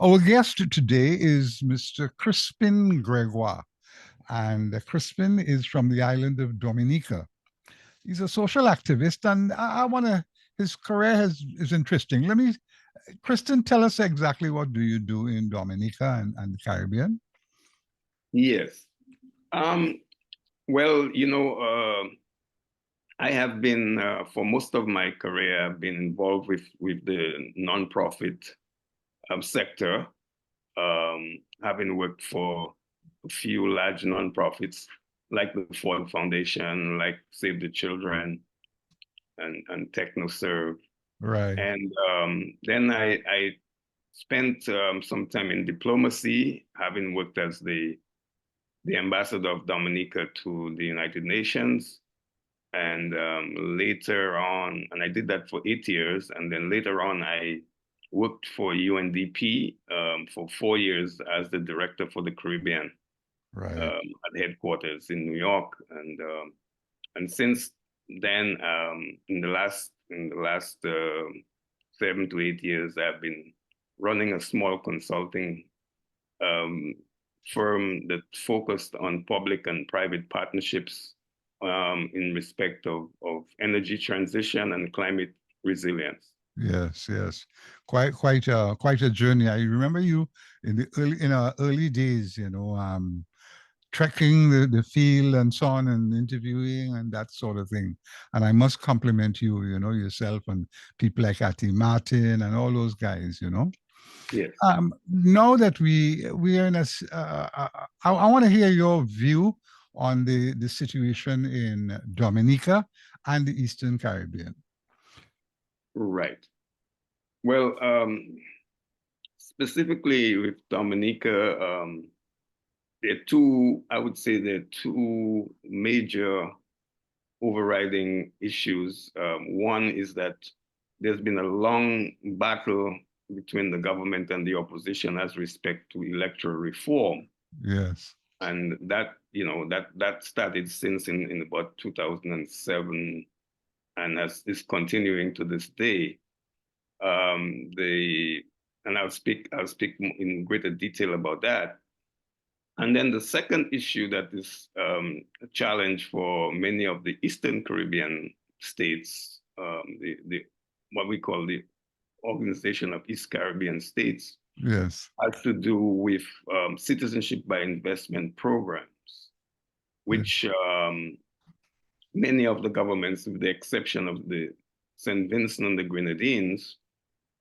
Our guest today is Mr. Crispin Gregoire, and Crispin is from the island of Dominica. He's a social activist, and I want to. His career is interesting. Crispin, tell us exactly what do you do in Dominica and the Caribbean? Yes. Um, well, I have been for most of my career, I've been involved with the nonprofit sector, having worked for a few large nonprofits like the Ford Foundation, like Save the Children, and TechnoServe. Right. And then I spent some time in diplomacy, having worked as the ambassador of Dominica to the United Nations. And later on, and I did that for 8 years. And then later on, I worked for UNDP for 4 years as the director for the Caribbean Right. at headquarters in New York. And since then, in the last 7 to 8 years, I've been running a small consulting um, firm that focused on public and private partnerships in respect of energy transition and climate resilience. Yes, yes. Quite a journey. I remember you in our early days, trekking the field and so on and interviewing and that sort of thing. And I must compliment you, yourself and people like Ati Martin and all those guys. Yes. Now that we are in I want to hear your view on the situation in Dominica and the Eastern Caribbean. Right. Well, specifically with Dominica, I would say there are two major overriding issues. One is that there's been a long battle between the government and the opposition as respect to electoral reform. Yes. And that started since in about 2007 and is continuing to this day. The and I'll speak in greater detail about that. And then the second issue that is a challenge for many of the Eastern Caribbean states, the what we call the Organization of East Caribbean States, Yes. has to do with citizenship by investment programs, Yeah. which many of the governments, with the exception of the St. Vincent and the Grenadines,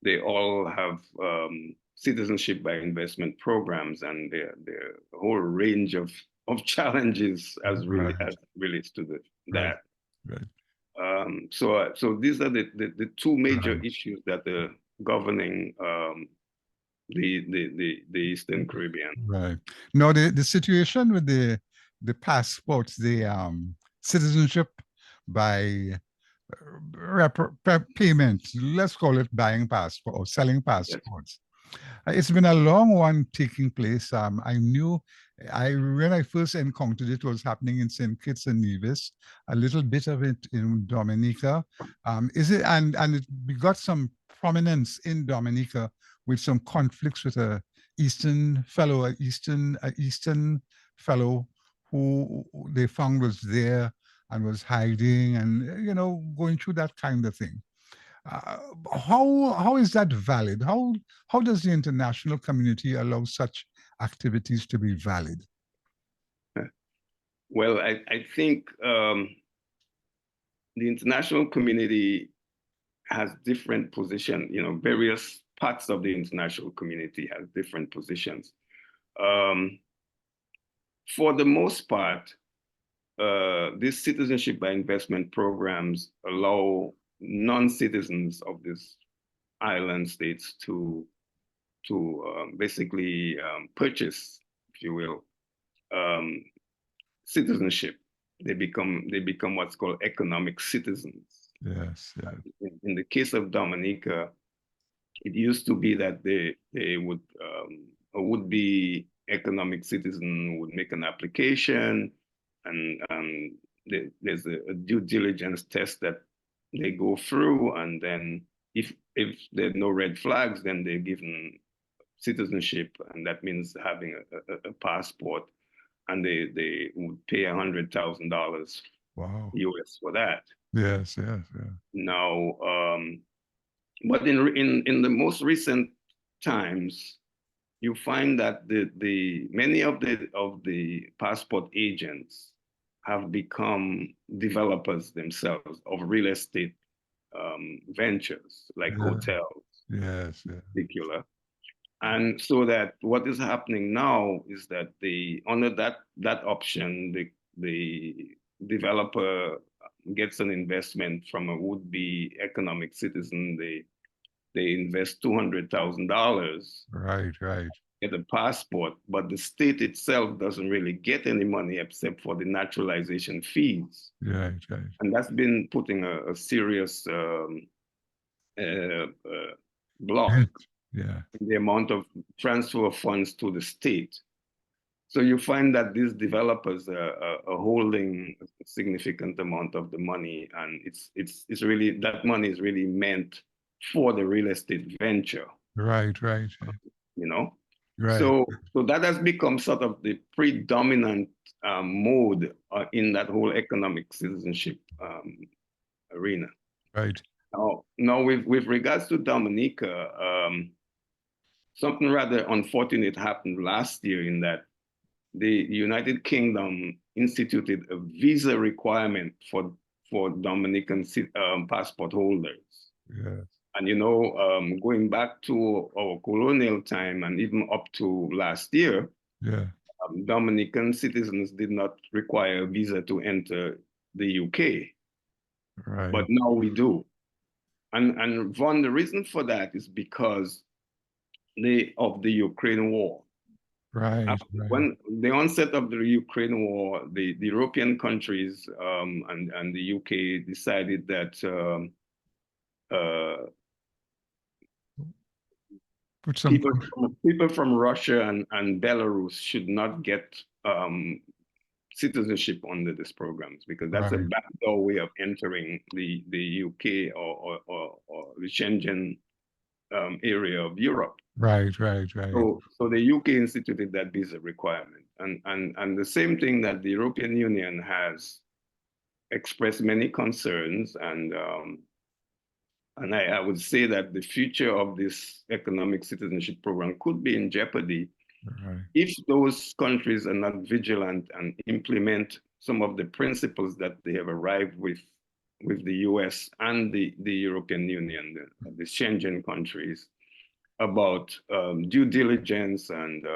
they all have citizenship by investment programs, and there a whole range of challenges Right. as relates to Right. that. Right. So these are the two major Right. issues that are governing the Eastern Caribbean. Right. Now the situation with the passports, the citizenship by payment, let's call it buying passport or selling Yes, passports. It's been a long one taking place. I when I first encountered it was happening in St. Kitts and Nevis, a little bit of it in Dominica. Is it and it got some prominence in Dominica with some conflicts with a Eastern fellow who they found was there and was hiding and going through that kind of thing. Uh, how is that valid? How does the international community allow such activities to be valid? well, I think the international community has different position. Various parts of the international community has different positions. Um, for the most part, these citizenship by investment programs allow non-citizens of these island states to basically purchase, if you will, um, citizenship. They become what's called economic citizens. Yes, yeah, In the case of Dominica, it used to be that they would a would-be economic citizen would make an application, and there's a due diligence test that they go through, and then if there are no red flags, then they're given citizenship, and that means having a passport, and they would pay $100,000 Wow. US for that. Yes, yes, yeah. Now, but in the most recent times, you find that the many of the passport agents have become developers themselves of real estate ventures like Yeah. hotels Yes, in yeah. particular. And so that what is happening now is that under that option, the developer gets an investment from a would-be economic citizen. They invest $200,000, Right, right. get a passport, but the state itself doesn't really get any money except for the naturalization fees. Right, right. And that's been putting a serious uh, uh, block Yeah. in the amount of transfer of funds to the state. So you find that these developers are holding a significant amount of the money, and it's really, that money is really meant for the real estate venture, Right, right, you know. right. So that has become sort of the predominant mode in that whole economic citizenship arena. Right. Now with regards to Dominica, something rather unfortunate happened last year in that the United Kingdom instituted a visa requirement for Dominican passport holders. Yes. And going back to our colonial time and even up to last year, Yeah. Dominican citizens did not require a visa to enter the UK, Right. but now we do. And Von, the reason for that is because of the Ukraine war. Right. Right. When the onset of the Ukraine war, the European countries and the UK decided that uh, Put some. people from Russia and Belarus should not get citizenship under these programs because that's a Right. backdoor way of entering the UK or the Schengen area of Europe. Right. Right. Right. So the UK instituted that visa requirement, and the same thing that the European Union has expressed many concerns, and I would say that the future of this economic citizenship program could be in jeopardy Right. if those countries are not vigilant and implement some of the principles that they have arrived with the US and the European Union, the Schengen countries, about due diligence and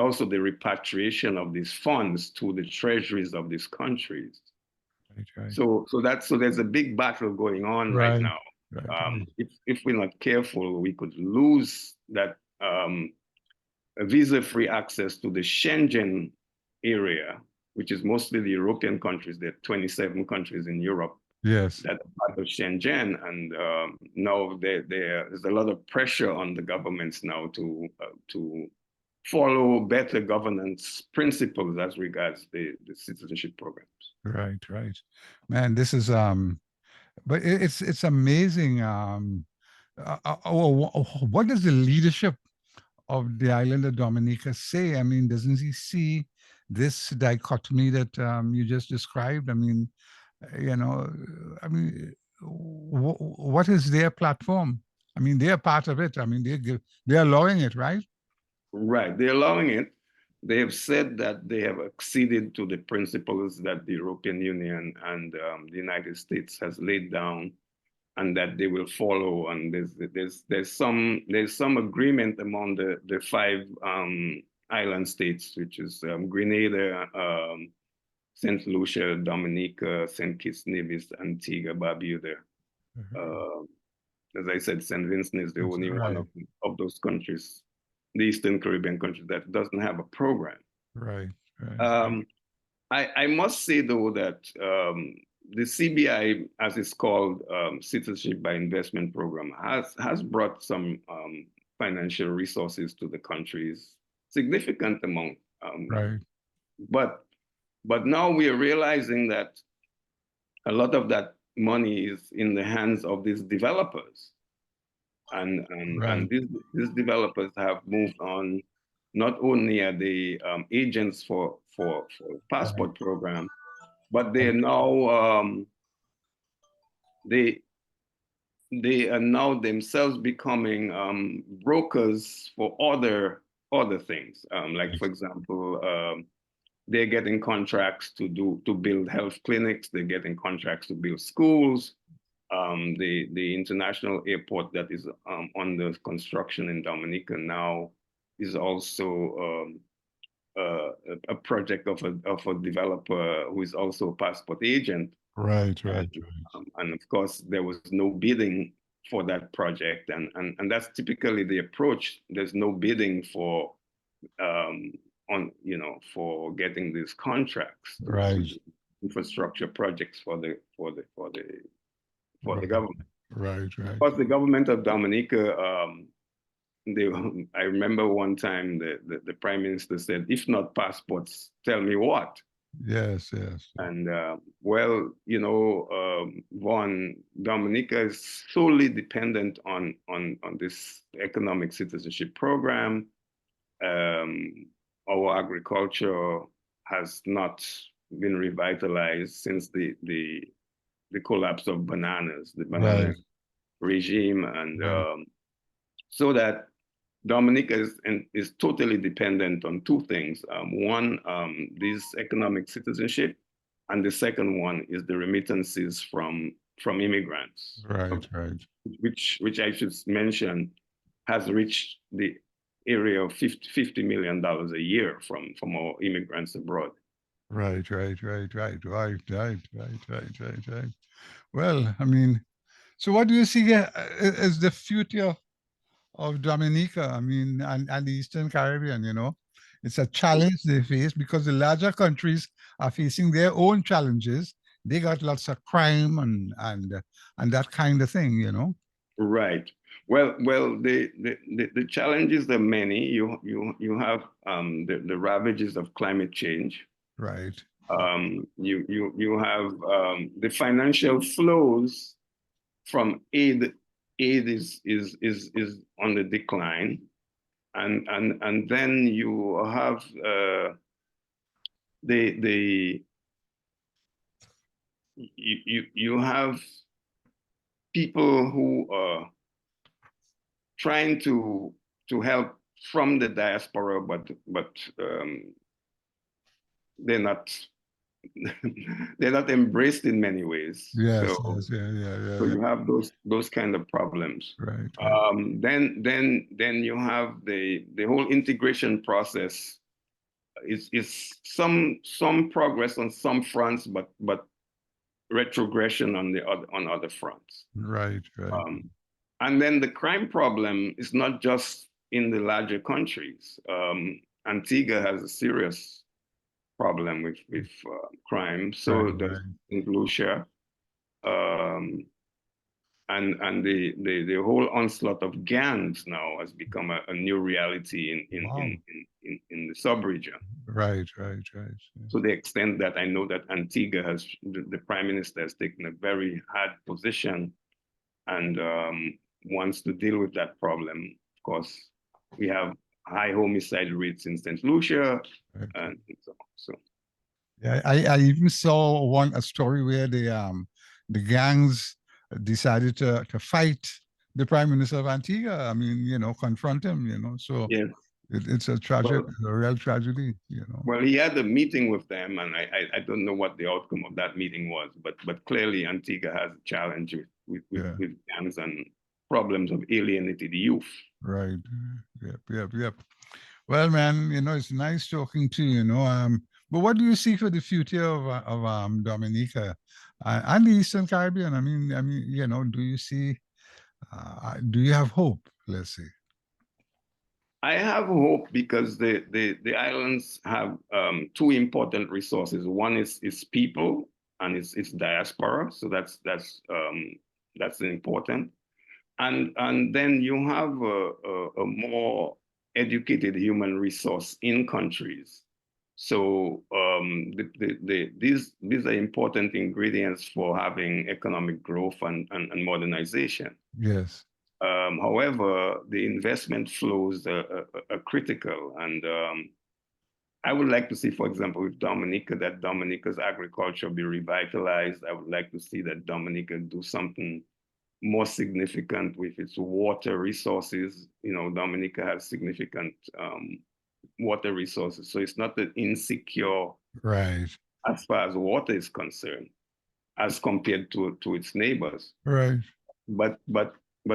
also the repatriation of these funds to the treasuries of these countries. Right. Right. So there's a big battle going on right Right. now. Right. If we're not careful, we could lose that visa-free access to the Schengen area, which is mostly the European countries. There are 27 countries in Europe Yes. that are part of Schengen, and now there's a lot of pressure on the governments now to follow better governance principles as regards the citizenship programs. Right. Right. Man, this is but it's amazing. What does the leadership of the island of Dominica say? I mean, doesn't he see this dichotomy that you just described? I mean, you know, I mean, what is their platform? I mean, they're part of it. I mean, they're allowing it, right? Right, they're allowing it. They have said that they have acceded to the principles that the European Union and the United States has laid down, and that they will follow. And there's some agreement among the five island states, which is Grenada, Saint Lucia, Dominica, Saint Kitts Nevis, Antigua, Barbuda. As I said, Saint Vincent is the That's only one right. of those countries, the Eastern Caribbean countries, that doesn't have a program. Right. Right. I must say, though, that the CBI, as it's called, Citizenship by Investment Program, has brought some financial resources to the countries, significant amount. Right. But now we are realizing that a lot of that money is in the hands of these developers. And these developers have moved on. Not only are they agents for passport program, but they are now they are now themselves becoming brokers for other things. Like for example, they're getting contracts to build health clinics. They're getting contracts to build schools. The international airport that is under construction in Dominica now is also a project of a developer who is also a passport agent. Right. And of course, there was no bidding for that project, and that's typically the approach. There's no bidding for for getting these contracts to infrastructure projects for the government. Right. Of course, the government of Dominica, I remember one time the prime minister said, "If not passports, tell me what." Yes. And well, Vaughn, Dominica is solely dependent on this economic citizenship program. Our agriculture has not been revitalized since the collapse of the banana regime, and so that Dominica is totally dependent on two things. One, this economic citizenship, and the second one is the remittances from immigrants. Right. Which I should mention has reached the area of $50 million a year from our immigrants abroad. Right. Well, I mean, so what do you see as the future of Dominica? I mean, and the Eastern Caribbean, it's a challenge they face because the larger countries are facing their own challenges. They got lots of crime and that kind of thing. Right. Well, the challenges are many. You have the ravages of climate change. Right. You have the financial flows from aid. Aid is on the decline, and then you have you have people who are trying to help from the diaspora, but they're not they're not embraced in many ways. Yes. So you have those kind of problems. Right. Then you have the whole integration process is some progress on some fronts, but retrogression on other fronts. Right. And then the crime problem is not just in the larger countries. Antigua has a serious problem with crime. So does St. Lucia. And the whole onslaught of gangs now has become a new reality in the sub-region. Right. To the extent that I know that Antigua the prime minister has taken a very hard position and wants to deal with that problem. Of course, we have high homicide rates in St. Lucia, and so on. So. Yeah, I even saw a story where the gangs decided to fight the prime minister of Antigua. I mean, confront him. So yes. It's a real tragedy. Well, he had a meeting with them, and I don't know what the outcome of that meeting was, but clearly Antigua has a challenge with gangs and problems of alienated youth. Right. Yep. Well, man, it's nice talking to you. But what do you see for the future of Dominica and the Eastern Caribbean? I mean, do you see? Do you have hope? Let's see. I have hope because the islands have two important resources. One is people and it's diaspora, so that's important. And then you have a more educated human resource in countries. So these are important ingredients for having economic growth and modernization. Yes. However, the investment flows are critical, and I would like to see, for example, with Dominica, that Dominica's agriculture be revitalized. I would like to see that Dominica do something more significant with its water resources. You know, Dominica has significant water resources, so it's not that insecure Right. as far as water is concerned, as compared to its neighbors. Right. But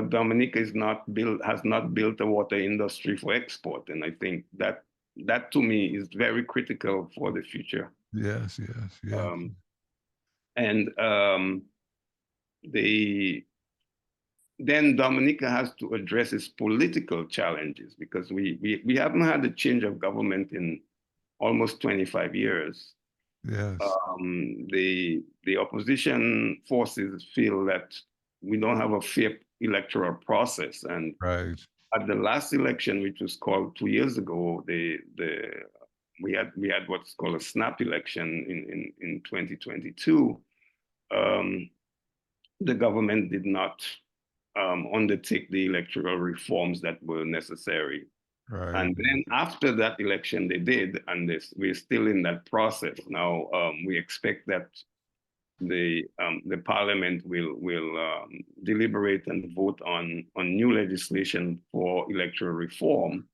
Dominica has not built a water industry for export, and I think that to me is very critical for the future. Yes, yes, yes. And then Dominica has to address its political challenges, because we haven't had a change of government in almost 25 years. Yes. The opposition forces feel that we don't have a fair electoral process, and Right. at the last election, which was called 2 years ago, we had what's called a snap election in 2022. The government did not undertake the electoral reforms that were necessary. Right. And then after that election, they did, and we're still in that process. Now, we expect that the parliament will deliberate and vote on new legislation for electoral reform.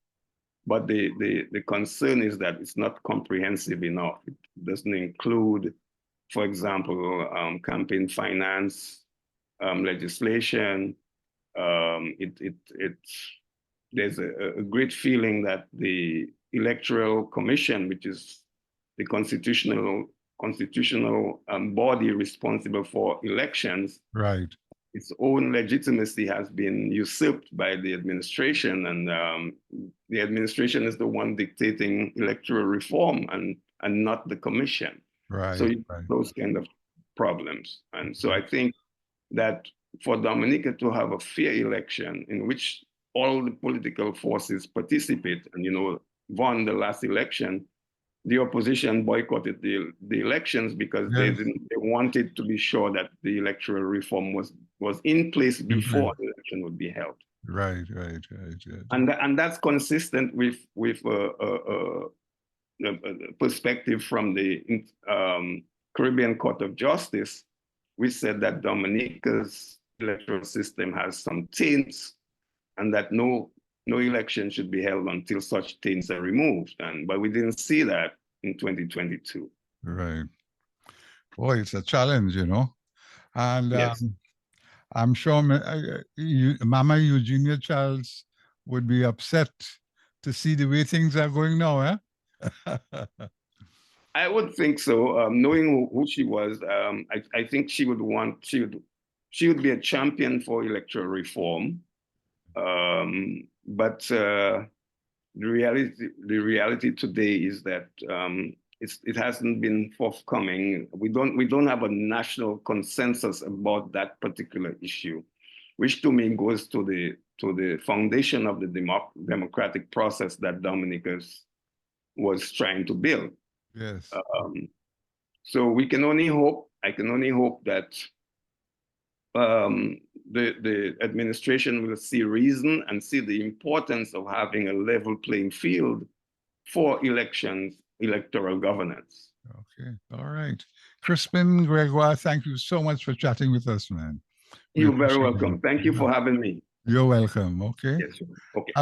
But the concern is that it's not comprehensive enough. It doesn't include, for example, campaign finance legislation. There's a great feeling that the Electoral Commission, which is the constitutional body responsible for elections, Right. its own legitimacy has been usurped by the administration, and the administration is the one dictating electoral reform, and not the commission. Right. So Right. those kind of problems. And so I think that for Dominica to have a fair election in which all the political forces participate, and won the last election, the opposition boycotted the elections because Yes. they wanted to be sure that the electoral reform was in place before the election would be held. Right, right, right, right. And that's consistent with a perspective from the Caribbean Court of Justice, which said that Dominica's electoral system has some taints, and that no election should be held until such taints are removed. But we didn't see that in 2022. Right. Boy, it's a challenge, And Yes. I'm sure Mama Eugenia Childs would be upset to see the way things are going now, eh? I would think so. Knowing who she was, I think she would be a champion for electoral reform. But the reality today is that it hasn't been forthcoming. We don't have a national consensus about that particular issue, which to me goes to the foundation of the democratic process that Dominica was trying to build. Yes. So we can only hope. I can only hope that the administration will see reason and see the importance of having a level playing field for electoral governance. Okay. All right. Crispin Gregoire, thank you so much for chatting with us, man. You're very welcome. Thank you for having me. You're welcome. Okay. Yes. Okay.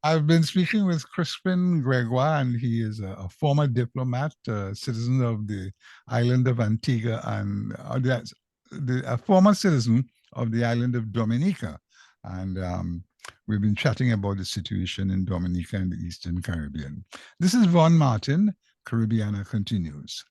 I've been speaking with Crispin Gregoire, and he is a former diplomat, citizen of the island of Antigua, and a former citizen of the island of Dominica. And we've been chatting about the situation in Dominica and the Eastern Caribbean. This is Vaughn Martin. Caribbeana continues.